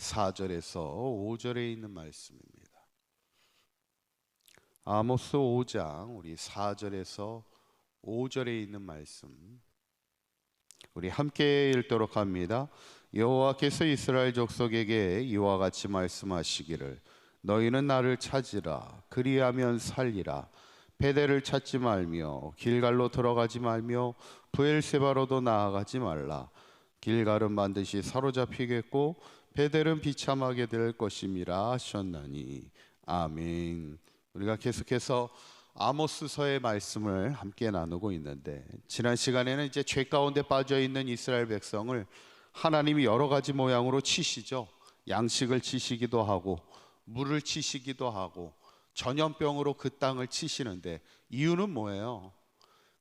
4절에서 5절에 있는 말씀입니다. 아모스 5장 우리 4절에서 5절에 있는 말씀 우리 함께 읽도록 합니다. 여호와께서 이스라엘 족속에게 이와 같이 말씀하시기를 너희는 나를 찾으라. 그리하면 살리라. 베델을 찾지 말며 길갈로 들어가지 말며 브엘세바로도 나아가지 말라. 길갈은 반드시 사로잡히겠고 베델은 비참하게 될 것임이라 하셨나니. 아멘. 우리가 계속해서 아모스서의 말씀을 함께 나누고 있는데, 지난 시간에는 이제 죄 가운데 빠져 있는 이스라엘 백성을 하나님이 여러 가지 모양으로 치시죠. 양식을 치시기도 하고 물을 치시기도 하고 전염병으로 그 땅을 치시는데, 이유는 뭐예요?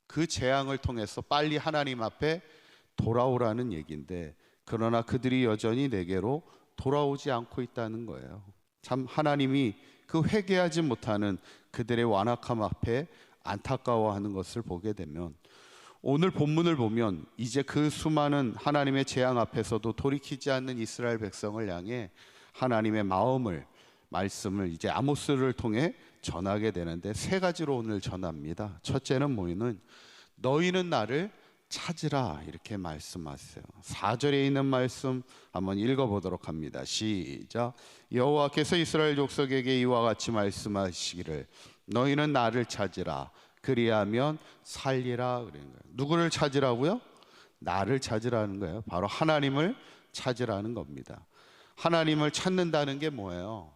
그 재앙을 통해서 빨리 하나님 앞에 돌아오라는 얘기인데, 그러나 그들이 여전히 내게로 돌아오지 않고 있다는 거예요. 참 하나님이 그 회개하지 못하는 그들의 완악함 앞에 안타까워하는 것을 보게 되면, 오늘 본문을 보면 이제 그 수많은 하나님의 재앙 앞에서도 돌이키지 않는 이스라엘 백성을 향해 하나님의 말씀을 이제 아모스를 통해 전하게 되는데, 세 가지로 오늘 전합니다. 첫째는 뭐냐면 너희는 나를 찾으라, 이렇게 말씀하세요. 4절에 있는 말씀 한번 읽어보도록 합니다. 시작. 여호와께서 이스라엘 족속에게 이와 같이 말씀하시기를 너희는 나를 찾으라. 그리하면 살리라. 그러는 거예요. 누구를 찾으라고요? 나를 찾으라는 거예요. 바로 하나님을 찾으라는 겁니다. 하나님을 찾는다는 게 뭐예요?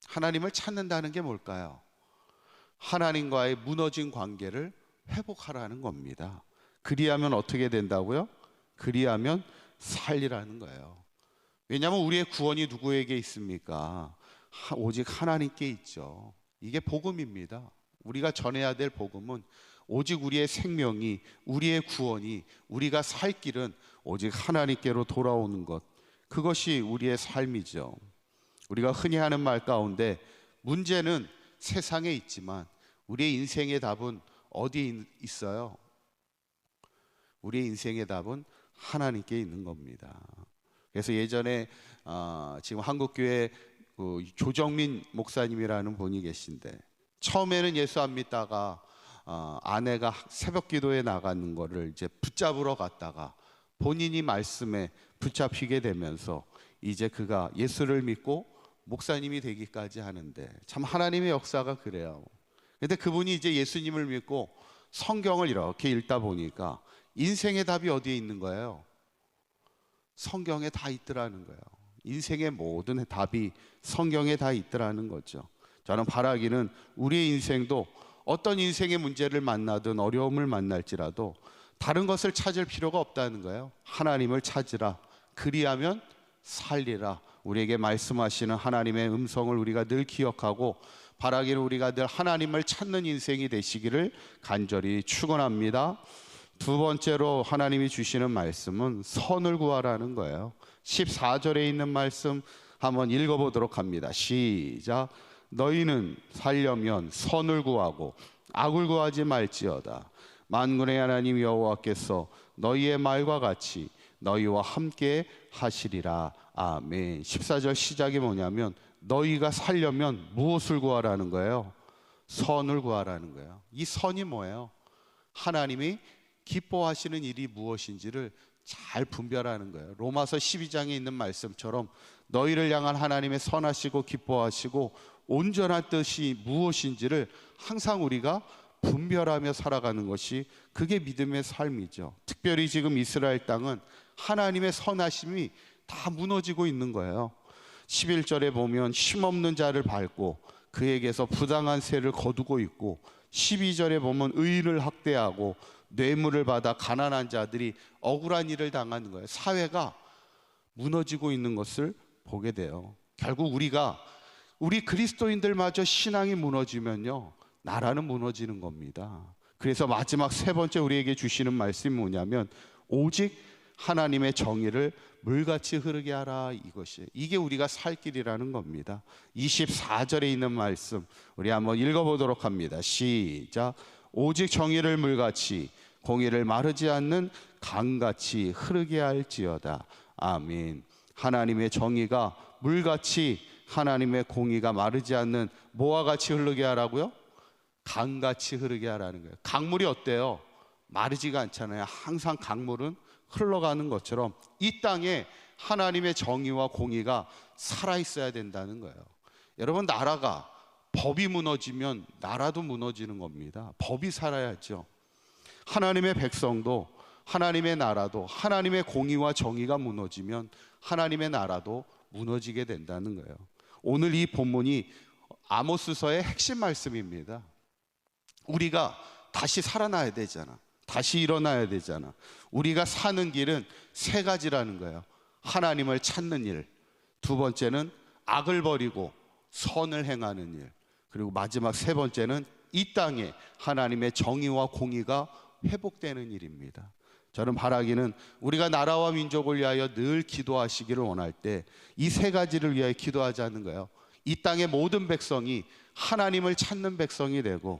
하나님을 찾는다는 게 뭘까요? 하나님과의 무너진 관계를 회복하라는 겁니다. 그리하면 어떻게 된다고요? 그리하면 살리라는 거예요. 왜냐하면 우리의 구원이 누구에게 있습니까? 오직 하나님께 있죠. 이게 복음입니다. 우리가 전해야 될 복음은 오직 우리의 생명이, 우리의 구원이, 우리가 살 길은 오직 하나님께로 돌아오는 것, 그것이 우리의 삶이죠. 우리가 흔히 하는 말 가운데 문제는 세상에 있지만 우리의 인생의 답은 어디에 있어요? 우리의 인생의 답은 하나님께 있는 겁니다. 그래서 예전에 지금 한국교회 조정민 목사님이라는 분이 계신데, 처음에는 예수 안 믿다가 아내가 새벽 기도에 나가는 거를 이제 붙잡으러 갔다가 본인이 말씀에 붙잡히게 되면서 이제 그가 예수를 믿고 목사님이 되기까지 하는데, 참 하나님의 역사가 그래요. 근데 그분이 이제 예수님을 믿고 성경을 이렇게 읽다 보니까 인생의 답이 어디에 있는 거예요? 성경에 다 있더라는 거예요. 인생의 모든 답이 성경에 다 있더라는 거죠. 저는 바라기는 우리의 인생도 어떤 인생의 문제를 만나든 어려움을 만날지라도 다른 것을 찾을 필요가 없다는 거예요. 하나님을 찾으라. 그리하면 살리라. 우리에게 말씀하시는 하나님의 음성을 우리가 늘 기억하고, 바라기는 우리가 늘 하나님을 찾는 인생이 되시기를 간절히 축원합니다. 두 번째로 하나님이 주시는 말씀은 선을 구하라는 거예요. 14절에 있는 말씀 한번 읽어보도록 합니다. 시작. 너희는 살려면 선을 구하고 악을 구하지 말지어다. 만군의 하나님 여호와께서 너희의 말과 같이 너희와 함께 하시리라. 아멘. 14절 시작이 뭐냐면 너희가 살려면 무엇을 구하라는 거예요? 선을 구하라는 거예요. 이 선이 뭐예요? 하나님이 기뻐하시는 일이 무엇인지를 잘 분별하는 거예요. 로마서 12장에 있는 말씀처럼 너희를 향한 하나님의 선하시고 기뻐하시고 온전한 뜻이 무엇인지를 항상 우리가 분별하며 살아가는 것이, 그게 믿음의 삶이죠. 특별히 지금 이스라엘 땅은 하나님의 선하심이 다 무너지고 있는 거예요. 11절에 보면 힘없는 자를 밟고 그에게서 부당한 세를 거두고 있고, 12절에 보면 의인을 학대하고 뇌물을 받아 가난한 자들이 억울한 일을 당하는 거예요. 사회가 무너지고 있는 것을 보게 돼요. 결국 우리 그리스도인들마저 신앙이 무너지면요, 나라는 무너지는 겁니다. 그래서 마지막 세 번째 우리에게 주시는 말씀이 뭐냐면 오직 하나님의 정의를 물같이 흐르게 하라. 이게 우리가 살 길이라는 겁니다. 24절에 있는 말씀 우리 한번 읽어보도록 합니다. 시작. 오직 정의를 물같이 공의를 마르지 않는 강같이 흐르게 할지어다. 아멘. 하나님의 정의가 물같이 하나님의 공의가 마르지 않는 뭐와 같이 흐르게 하라고요? 강같이 흐르게 하라는 거예요. 강물이 어때요? 마르지가 않잖아요. 항상 강물은 흘러가는 것처럼 이 땅에 하나님의 정의와 공의가 살아있어야 된다는 거예요. 여러분, 나라가 법이 무너지면 나라도 무너지는 겁니다. 법이 살아야죠. 하나님의 백성도, 하나님의 나라도, 하나님의 공의와 정의가 무너지면 하나님의 나라도 무너지게 된다는 거예요. 오늘 이 본문이 아모스서의 핵심 말씀입니다. 우리가 다시 살아나야 되잖아. 다시 일어나야 되잖아. 우리가 사는 길은 세 가지라는 거예요. 하나님을 찾는 일, 두 번째는 악을 버리고 선을 행하는 일, 그리고 마지막 세 번째는 이 땅에 하나님의 정의와 공의가 회복되는 일입니다. 저는 바라기는 우리가 나라와 민족을 위하여 늘 기도하시기를 원할 때 이 세 가지를 위하여 기도하자는 거예요. 이 땅의 모든 백성이 하나님을 찾는 백성이 되고,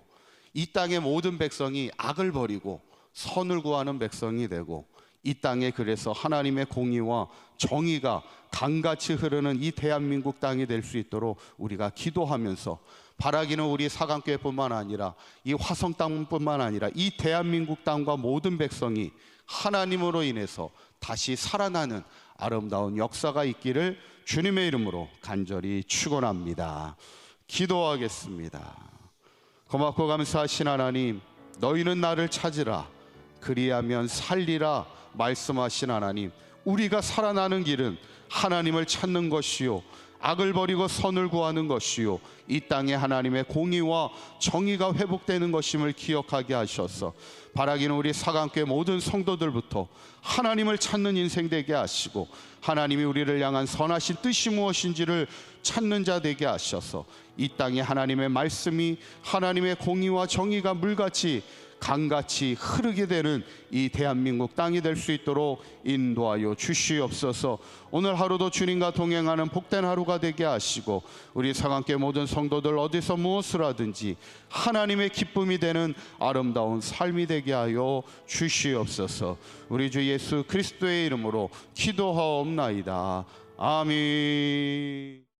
이 땅의 모든 백성이 악을 버리고 선을 구하는 백성이 되고, 이 땅에 그래서 하나님의 공의와 정의가 강같이 흐르는 이 대한민국 땅이 될 수 있도록 우리가 기도하면서, 바라기는 우리 사강교회뿐만 아니라 이 화성 땅뿐만 아니라 이 대한민국 땅과 모든 백성이 하나님으로 인해서 다시 살아나는 아름다운 역사가 있기를 주님의 이름으로 간절히 축원합니다. 기도하겠습니다. 고맙고 감사하신 하나님, 너희는 나를 찾으라 그리하면 살리라 말씀하신 하나님, 우리가 살아나는 길은 하나님을 찾는 것이요 악을 버리고 선을 구하는 것이요 이 땅에 하나님의 공의와 정의가 회복되는 것임을 기억하게 하셔서, 바라기는 우리 사강교회 모든 성도들부터 하나님을 찾는 인생 되게 하시고, 하나님이 우리를 향한 선하신 뜻이 무엇인지를 찾는 자 되게 하셔서, 이 땅에 하나님의 말씀이, 하나님의 공의와 정의가 물같이 강같이 흐르게 되는 이 대한민국 땅이 될 수 있도록 인도하여 주시옵소서. 오늘 하루도 주님과 동행하는 복된 하루가 되게 하시고, 우리 사강교회 모든 성도들 어디서 무엇을 하든지 하나님의 기쁨이 되는 아름다운 삶이 되게 하여 주시옵소서. 우리 주 예수 그리스도의 이름으로 기도하옵나이다. 아멘.